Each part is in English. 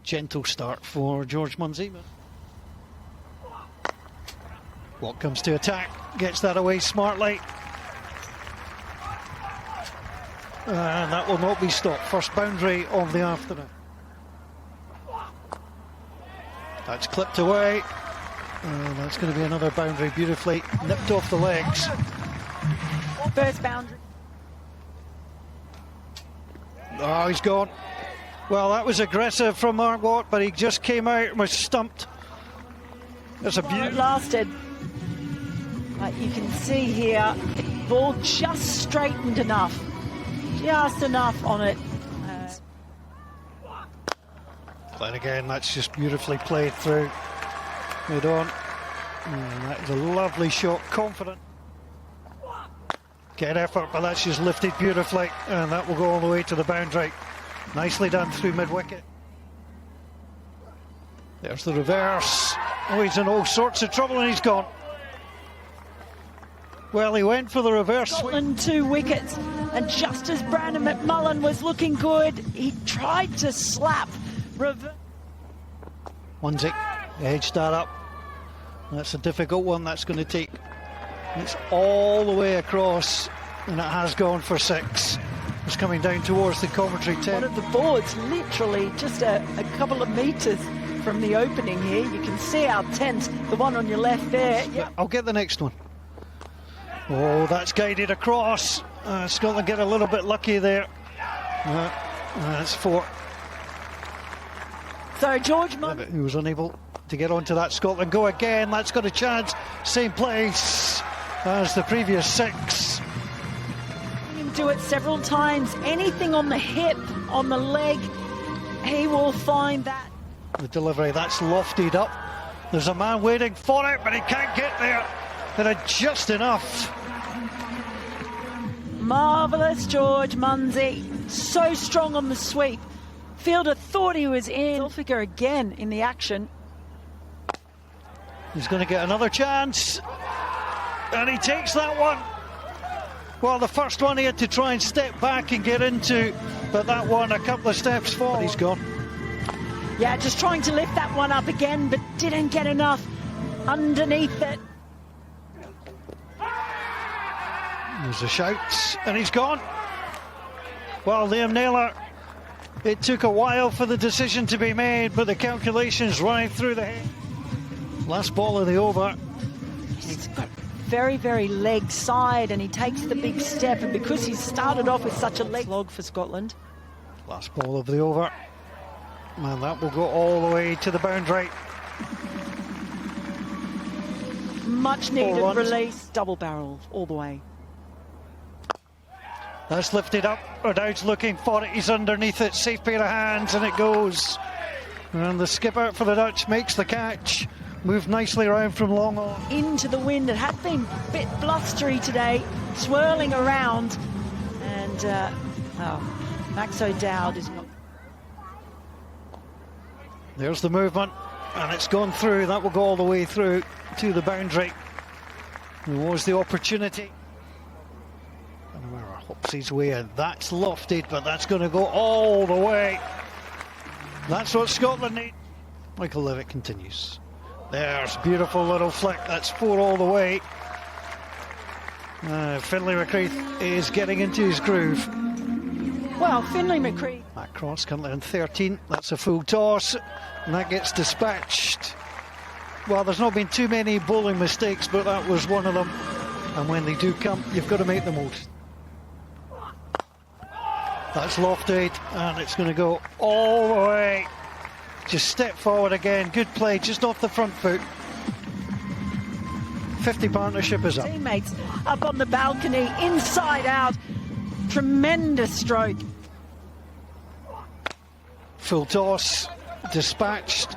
Gentle start for George Munsey. What comes to attack, gets that away smartly. And that will not be stopped. First boundary of the afternoon. That's clipped away. And that's going to be another boundary, beautifully nipped off the legs. First boundary. Oh, he's gone. Well, that was aggressive from Mark Watt, but he just came out and was stumped. That's a beauty. It lasted. But you can see here, ball just straightened enough. Just enough on it. But again, that's just beautifully played through. Mid on. That is a lovely shot, confident. Get effort, but that's just lifted beautifully, and that will go all the way to the boundary. Nicely done through mid-wicket. There's the reverse. Oh, he's in all sorts of trouble and he's gone. Well, he went for the reverse. Scotland 2 wickets, and just as Brandon McMullen was looking good, he tried to slap reverse. Munsey, edge that up. That's a difficult one. That's going to take. It's all the way across, and it has gone for 6. It's coming down towards the commentary tent. One of the boards, literally just a couple of metres from the opening here. You can see our tent, the one on your left there. Yep. I'll get the next one. Oh, that's guided across. Scotland get a little bit lucky there. That's 4. So George Munsey, who was unable to get onto that. Scotland go again. That's got a chance. Same place as the previous 6. him do it several times. Anything on the hip, on the leg, he will find that. The delivery, that's lofted up. There's a man waiting for it, but he can't get there. They're just enough. Marvellous George Munsey, so strong on the sweep. Fielder thought he was in. Zulfikar again in the action. He's going to get another chance, and he takes that one. Well, the first one he had to try and step back and get into, but that one a couple of steps forward. He's gone. Yeah, just trying to lift that one up again, but didn't get enough underneath it. There's a shout, and he's gone. Well, Liam Naylor, it took a while for the decision to be made, but the calculations running through the head. Last ball of the over. He's got very, very leg side, and he takes the big step, and because he started off with such a leg log for Scotland. Last ball of the over. And that will go all the way to the boundary. Much needed release. Double barrel all the way. That's lifted up. O'Dowd's looking for it. He's underneath it. Safe pair of hands, and it goes. And the skipper for the Dutch makes the catch. Moved nicely around from long on. Into the wind. It had been a bit blustery today, swirling around. And Max O'Dowd is not. There's the movement, and it's gone through. That will go all the way through to the boundary. There was the opportunity. And where hops his way in. That's lofted, but that's going to go all the way. That's what Scotland need. Michael Levitt continues. There's beautiful little flick. That's 4 all the way. Finlay McCreath is getting into his groove. Well, Finlay McCreath. Matt Cross currently on 13. That's a full toss, and that gets dispatched. Well, there's not been too many bowling mistakes, but that was one of them. And when they do come, you've got to make the most. That's lofted, and it's going to go all the way. Just step forward again. Good play, just off the front foot. 50 partnership is up. Teammates up on the balcony, inside out. Tremendous stroke. Full toss, dispatched,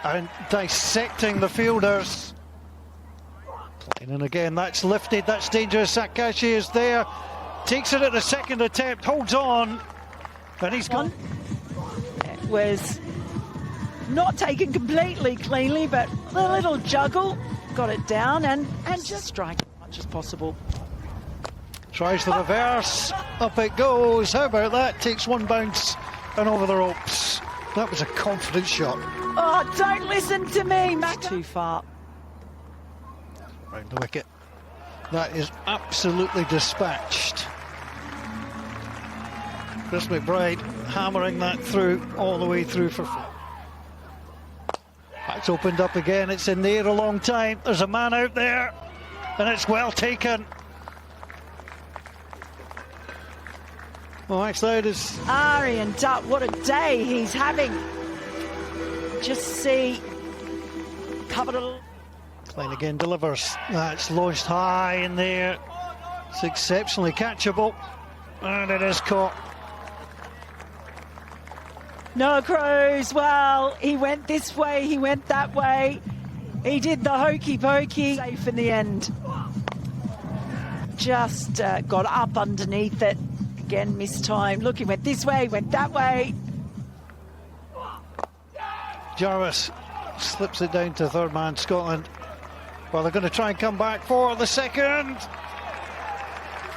and dissecting the fielders. And again, that's lifted, that's dangerous. Sakashi is there, takes it at the second attempt, holds on, and he's gone. It was not taken completely cleanly, but a little juggle, got it down, and just strike as much as possible. Tries the reverse, up it goes. How about that? Takes one bounce and over the ropes. That was a confident shot. Oh, don't listen to me, Mac. Too far. Round the wicket. That is absolutely dispatched. Chris McBride hammering that through, all the way through for 4. That's opened up again, it's in the air a long time. There's a man out there, and it's well taken. Well, actually, it is. Airee and Dutt, what a day he's having. Just see, covered a... Klein again delivers. That's launched high in there. It's exceptionally catchable, and it is caught. No crows. Well, he went this way, he went that way. He did the hokey pokey. Safe in the end. Just got up underneath it. Again, missed time. Look, he went this way, went that way. Jarvis slips it down to third man, Scotland. Well, they're going to try and come back for the second.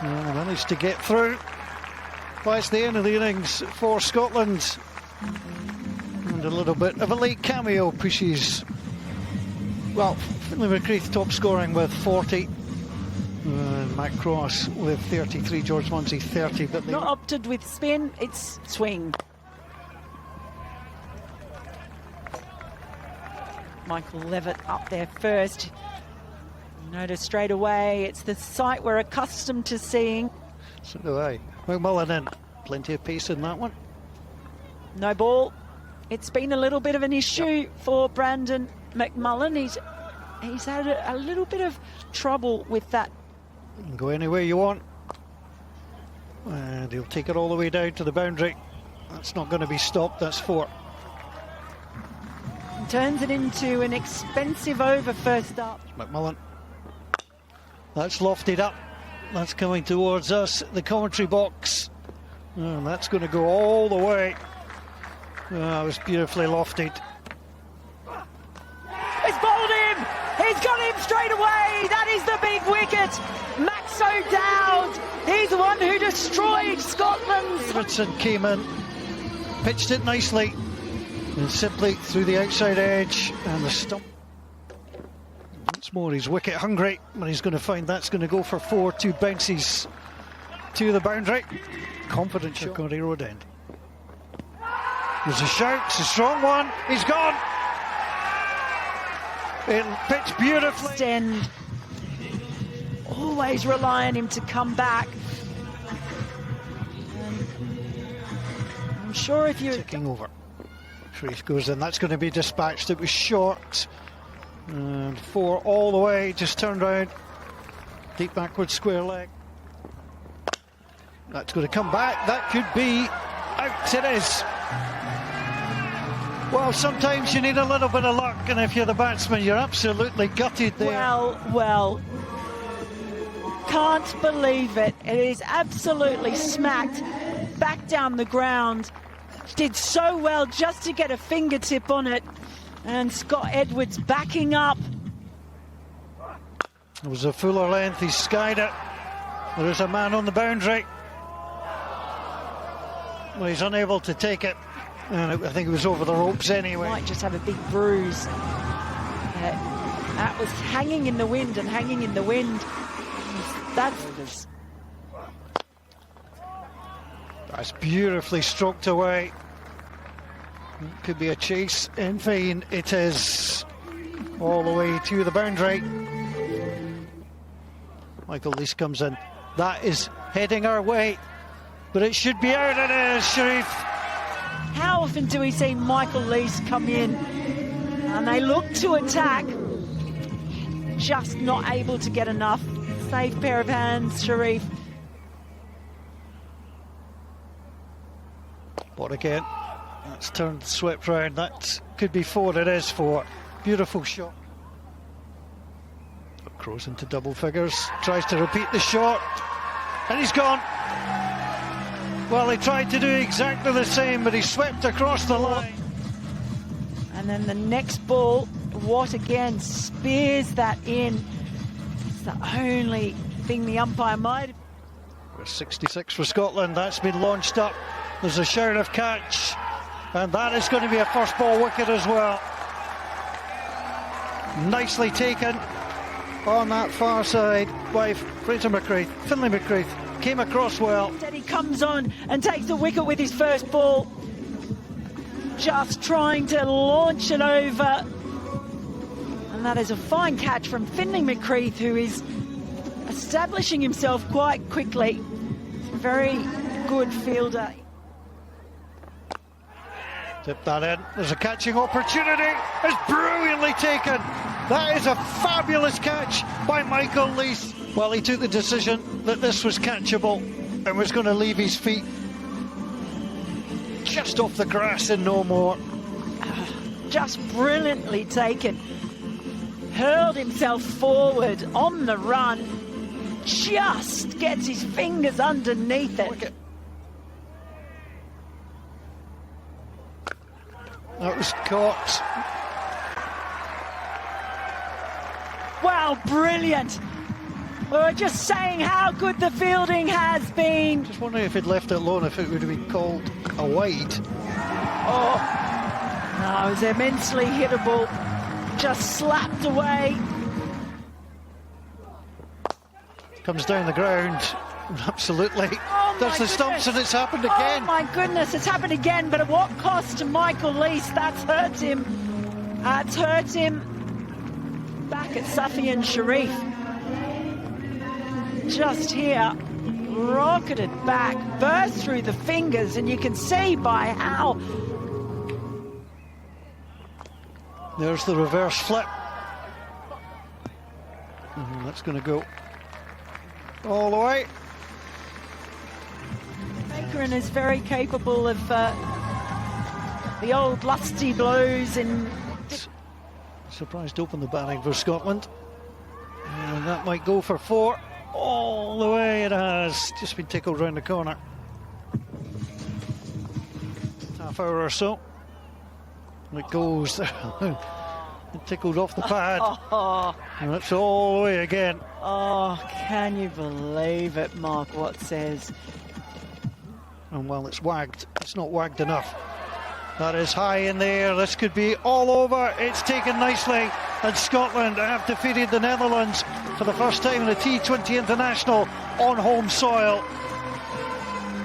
Managed to get through. Well, it's the end of the innings for Scotland. And a little bit of a late cameo pushes, well, Finlay McCreath top scoring with 40. And Matt Cross with 33, George Munsey 30. But Not opted with spin, it's swing. Michael Levitt up there first. Notice straight away, it's the sight we're accustomed to seeing. So do I. McMullen in. Plenty of pace in that one. No ball. It's been a little bit of an issue for Brandon McMullen. He's had a little bit of trouble with that. You can go any way you want. And he'll take it all the way down to the boundary. That's not going to be stopped, that's 4. Turns it into an expensive over first up. McMullen. That's lofted up. That's coming towards us, the commentary box. And that's going to go all the way. It was beautifully lofted. He's bowled him! He's got him straight away! That is the big wicket! Max O'Dowd! He's the one who destroyed Scotland! Davidson came in, pitched it nicely, and simply through the outside edge, and the stump. Once more, he's wicket hungry, but he's going to find that's going to go for 4. 2 bounces to the boundary. Confident shot. Coney Road end. There's a shout, it's a strong one, he's gone! It pitched beautifully. Extend. Always rely on him to come back. I'm sure if you're... Ticking over. Sharif goes in, that's going to be dispatched, it was short. And 4 all the way, just turned round. Deep backward square leg. That's going to come back, that could be out, it is. Well, sometimes you need a little bit of luck, and if you're the batsman, you're absolutely gutted there. Well, can't believe it. It is absolutely smacked back down the ground. Did so well just to get a fingertip on it, and Scott Edwards backing up. It was a fuller length, he skied it. There is a man on the boundary. Well, he's unable to take it. And I think it was over the ropes anyway. Might just have a big bruise. That was hanging in the wind and hanging in the wind. That's beautifully stroked away. It could be a chase. In vain, it is. All the way to the boundary. Michael Lees comes in. That is heading our way. But it should be out. It is, Sharif. How often do we see Michael Lees come in and they look to attack, just not able to get enough? Safe pair of hands, Sharif. What again? That's turned, swept round. That could be 4. It is 4. Beautiful shot. Crows into double figures. Tries to repeat the shot. And he's gone. Well, he tried to do exactly the same, but he swept across the line. And then the next ball, Watt again spears that in. It's the only thing the umpire might. 66 for Scotland, that's been launched up. There's a shout of catch. And that is going to be a first ball wicket as well. Nicely taken on that far side by Finlay McCreath came across well. He comes on and takes the wicket with his first ball. Just trying to launch it over. And that is a fine catch from Finlay McCreath, who is establishing himself quite quickly. Very good fielder. Tip that in. There's a catching opportunity. It's brilliantly taken. That is a fabulous catch by Michael Lees. Well, he took the decision that this was catchable and was going to leave his feet just off the grass and no more. Just brilliantly taken. Hurled himself forward on the run. Just gets his fingers underneath it. That was caught. Wow, brilliant. We were just saying how good the fielding has been. Just wondering if he'd left it alone, if it would have been called a wide. Oh, no, it was immensely hittable. Just slapped away. Comes down the ground. Absolutely. Oh, There's the stumps and it's happened again. Oh my goodness, it's happened again, but at what cost to Michael Lees? That's hurt him. It's hurt him back at Safian Sharif. Just here, rocketed back, burst through the fingers, and you can see by how. There's the reverse flip. That's going to go all the way. Bakerin is very capable of the old lusty blows. Surprised to open the batting for Scotland. And that might go for 4. All the way it has. Just been tickled round the corner. Half hour or so. And it goes there. It tickled off the pad. And that's all the way again. Oh, can you believe it, Mark, what says? And while it's wagged, it's not wagged enough. That is high in the air. This could be all over. It's taken nicely. And Scotland have defeated the Netherlands for the first time in a T20 international on home soil.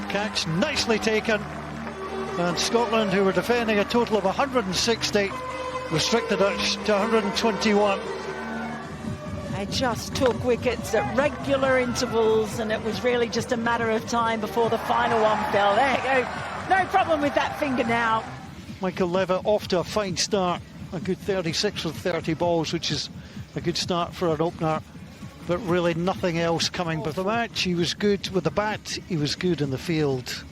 Catch nicely taken. And Scotland, who were defending a total of 160, restricted it to 121. They just took wickets at regular intervals, and it was really just a matter of time before the final one fell. There you go. No problem with that finger now. Michael Levitt off to a fine start. A good 36 with 30 balls, which is a good start for an opener. But really nothing else coming with the match. He was good with the bat. He was good in the field.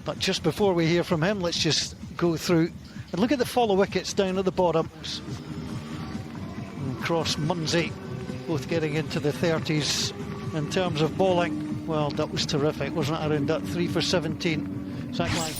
But just before we hear from him, let's just go through and look at the follow wickets down at the bottom. And Cross, Munsey, both getting into the 30s in terms of bowling. Well, that was terrific, wasn't it? Around that 3 for 17. Zach Lang.